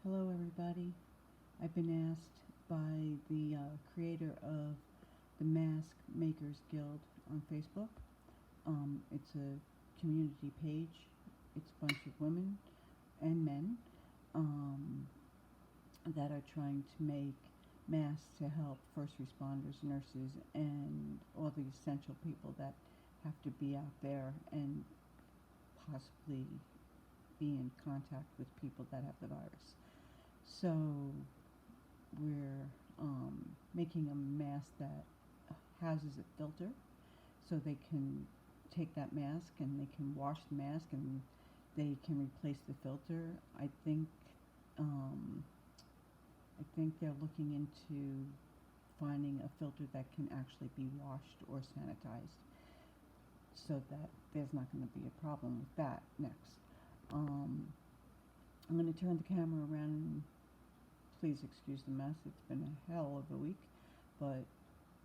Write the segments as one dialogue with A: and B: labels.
A: Hello everybody. I've been asked by the creator of the Mask Makers Guild on Facebook. It's a community page. It's a bunch of women and men that are trying to make masks to help first responders, nurses, and all the essential people that have to be out there and possibly be in contact with people that have the virus. So we're making a mask that houses a filter, so they can take that mask and they can wash the mask and they can replace the filter. Um, I think they're looking into finding a filter that can actually be washed or sanitized, so that there's not going to be a problem with that next. Um, I'm going to turn the camera around and please excuse the mess. It's been a hell of a week, but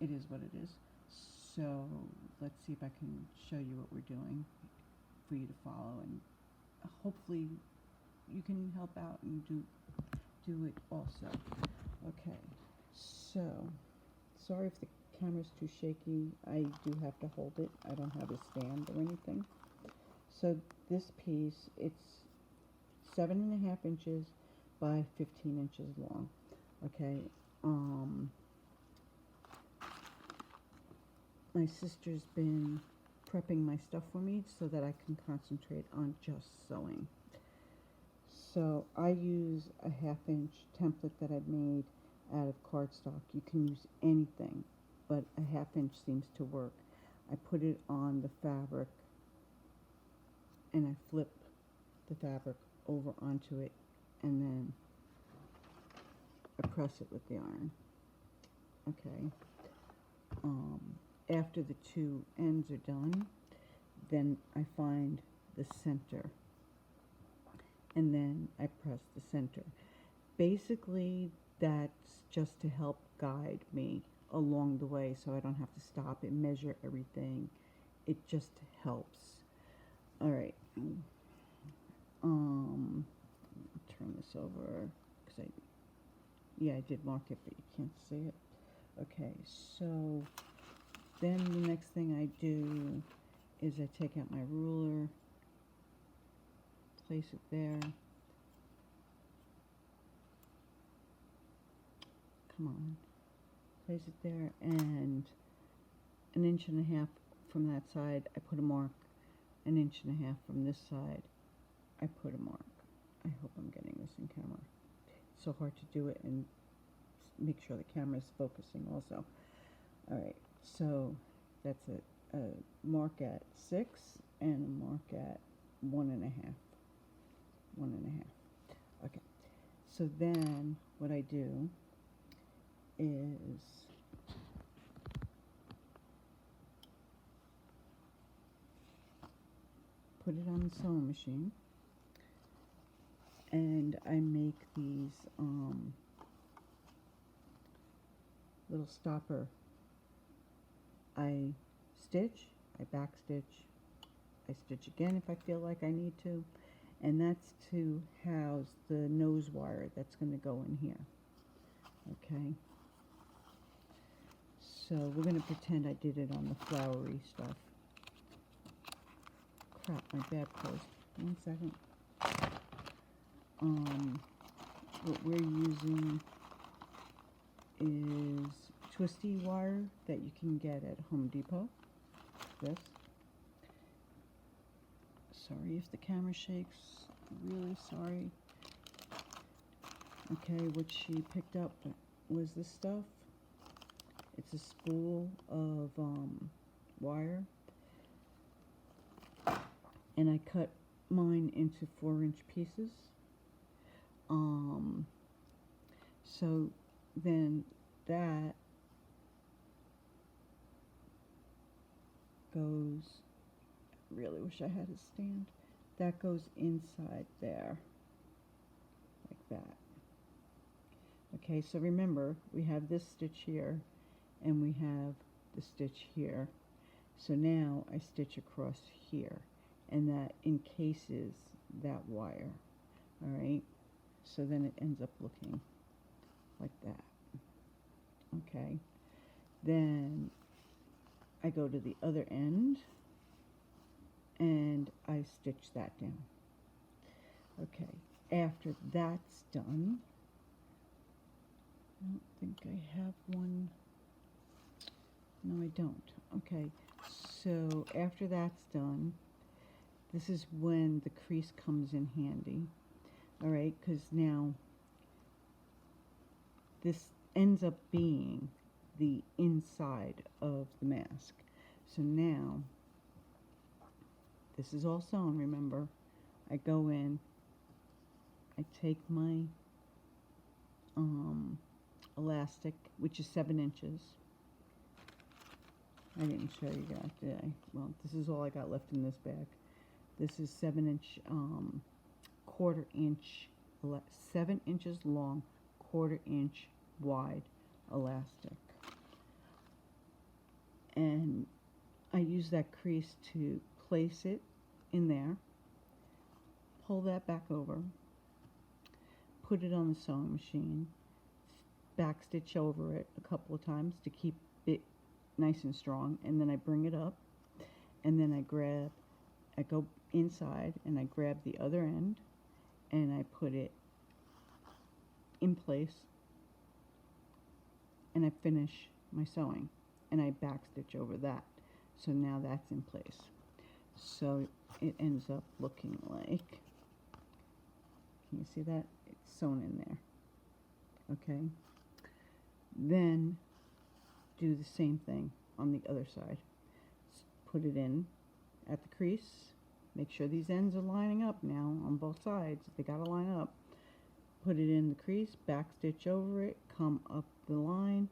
A: it is what it is. So let's see if I can show you what we're doing for you to follow, and hopefully you can help out and do it also. Okay, so sorry if the camera's too shaky. I do have to hold it. I don't have a stand or anything. So this piece, it's 7.5 inches by 15 inches long. Okay. My sister's been prepping my stuff for me so that I can concentrate on just sewing. So I use a 1/2 inch template that I've made out of cardstock. You can use anything, but a 1/2 inch seems to work. I put it on the fabric and I flip the fabric over onto it, and then I press it with the iron. Okay. After the two ends are done, then I find the center, and then I press the center. Basically, that's just to help guide me along the way, so I don't have to stop and measure everything. It just helps. All right. Turn this over because I did mark it, but you can't see it. Okay, so then the next thing I do is I take out my ruler, place it there. Come on. Place it there, and 1.5 inches from that side, I put a mark. 1.5 inches from this side, I put a mark. I hope I'm getting this in camera. It's so hard to do it and make sure the camera is focusing also. All right, so that's a mark at 6 and a mark at 1.5. 1.5. Okay, so then what I do is put it on the sewing machine, and I make these little stopper. I stitch, I back stitch, I stitch again if I feel like I need to, and that's to house the nose wire that's going to go in here. Okay, so we're going to pretend I did it on the flowery stuff. Crap, my bad post. 1 second. What we're using is twisty wire that you can get at Home Depot. This. Sorry if the camera shakes. Really sorry. Okay, what she picked up was this stuff. It's a spool of wire, and I cut mine into 4-inch pieces. So then that goes, really wish I had a stand, that goes inside there, like that. Okay, so remember, we have this stitch here, and we have the stitch here. So now I stitch across here, and that encases that wire. All right, So then it ends up looking like that. Okay. Then I go to the other end and I stitch that down. Okay. After that's done, I don't think I have one. No, I don't. Okay. So after that's done, this is when the crease comes in handy. All right, because now this ends up being the inside of the mask. So now, this is all sewn, remember. I go in, I take my elastic, which is 7 inches. I didn't show you that, did I? Well, this is all I got left in this bag. This is 7-inch, quarter inch, 7 inches long, quarter inch wide elastic. And I use that crease to place it in there, pull that back over, put it on the sewing machine, back stitch over it a couple of times to keep it nice and strong, and then I bring it up, and then I go inside and I grab the other end and I put it in place, and I finish my sewing and I back stitch over that. So now that's in place. So it ends up looking like, can you see that? It's sewn in there. Okay. Then do the same thing on the other side. Put it in at the crease. Make sure these ends are lining up now on both sides. They gotta line up. Put it in the crease, back stitch over it, come up the line,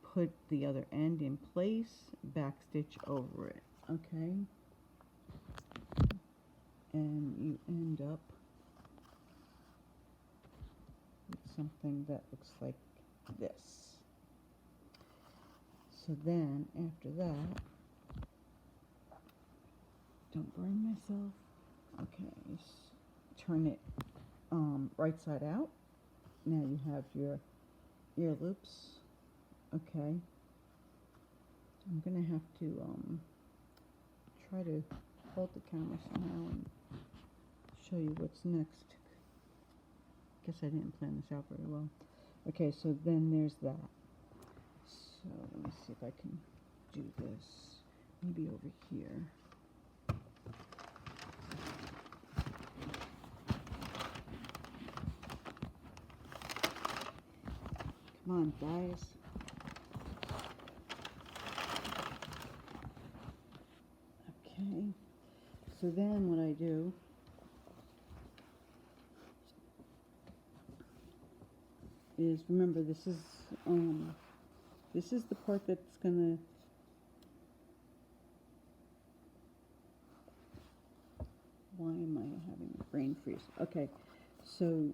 A: put the other end in place, back stitch over it. Okay? And you end up with something that looks like this. So then, after that, don't burn myself. Okay, turn it right side out. Now you have your ear loops. Okay. I'm gonna have to try to hold the camera somehow and show you what's next. Guess I didn't plan this out very well. Okay, so then there's that. So let me see if I can do this. Maybe over here. Come on, guys. Okay. So then what I do is, remember, this is the part that's gonna why am I having a brain freeze? Okay, so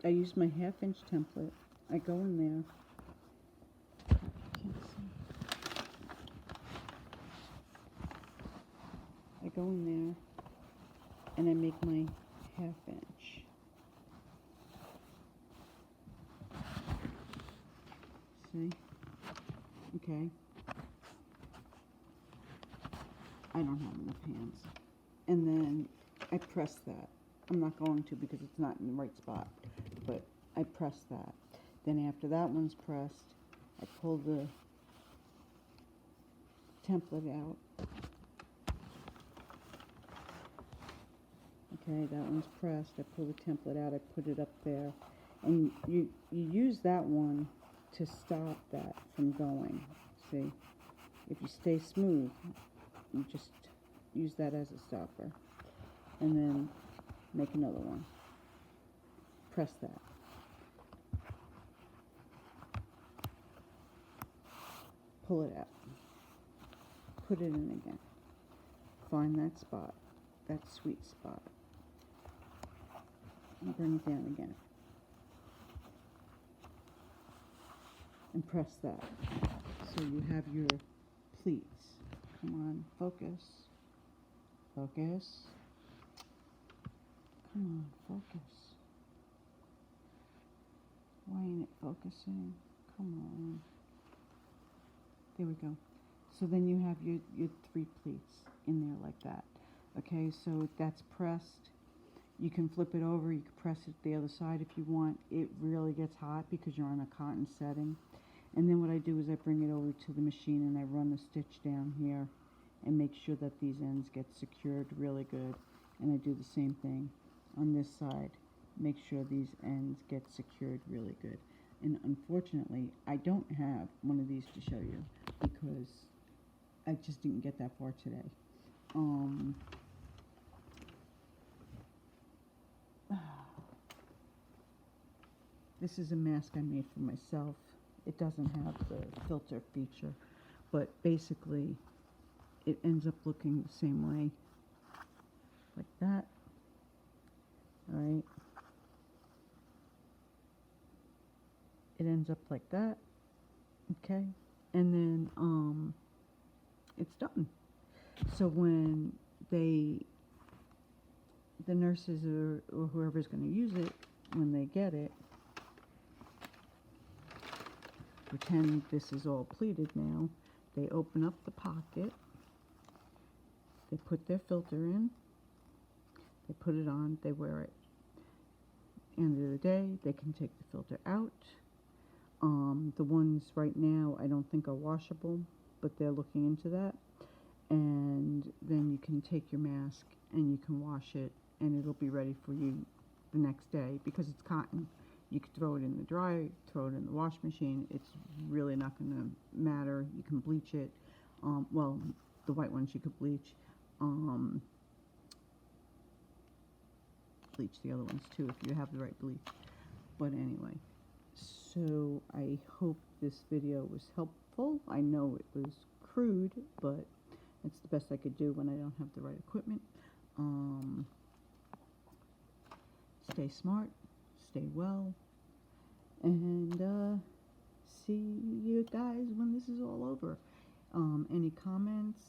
A: I use my 1/2 inch template. I go in there. Can't see. I go in there and I make my 1/2 inch. See? Okay. I don't have enough hands. And then I press that. I'm not going to because it's not in the right spot, but I press that. Then after that one's pressed, I pull the template out. Okay, that one's pressed. I pull the template out, I put it up there. And you use that one to stop that from going. See? If you stay smooth, you just use that as a stopper. And then make another one. Press that. Pull it out. Put it in again. Find that spot, that sweet spot. And bring it down again. And press that. So you have your pleats. Come on, focus. Focus. Come on, focus. Why ain't it focusing? Come on. There we go. So then you have your 3 pleats in there like that. Okay, so that's pressed. You can flip it over, you can press it the other side if you want. It really gets hot because you're on a cotton setting. And then what I do is I bring it over to the machine and I run the stitch down here and make sure that these ends get secured really good. And I do the same thing on this side. Make sure these ends get secured really good. And unfortunately, I don't have one of these to show you because I just didn't get that far today. This is a mask I made for myself. It doesn't have the filter feature, but basically it ends up looking the same way, like that. All right. It ends up like that. Okay. And then it's done. So when the nurses or whoever's going to use it, when they get it, pretend this is all pleated now. They open up the pocket. They put their filter in. They put it on. They wear it. End of the day, they can take the filter out. The ones right now I don't think are washable, but they're looking into that. And then you can take your mask and you can wash it and it'll be ready for you the next day because it's cotton. You could throw it in the dryer, throw it in the wash machine. It's really not going to matter. You can bleach it. Well, the white ones you could bleach. Bleach the other ones too if you have the right bleach. But anyway, so I hope this video was helpful. I know it was crude, but it's the best I could do when I don't have the right equipment. Stay smart, stay well, and see you guys when this is all over. Any comments,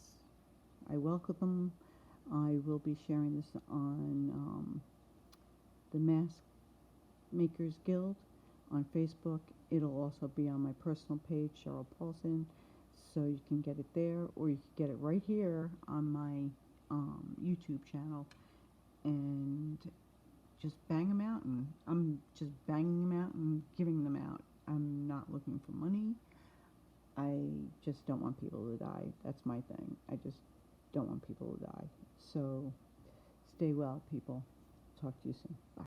A: I welcome them. I will be sharing this on the Mask Makers Guild on Facebook. It'll also be on my personal page, Cheryl Paulson, so you can get it there, or you can get it right here on my YouTube channel, and just bang them out. And I'm just banging them out and giving them out. I'm not looking for money. I just don't want people to die. That's my thing. I just don't want people to die. So stay well, people. Talk to you soon. Bye.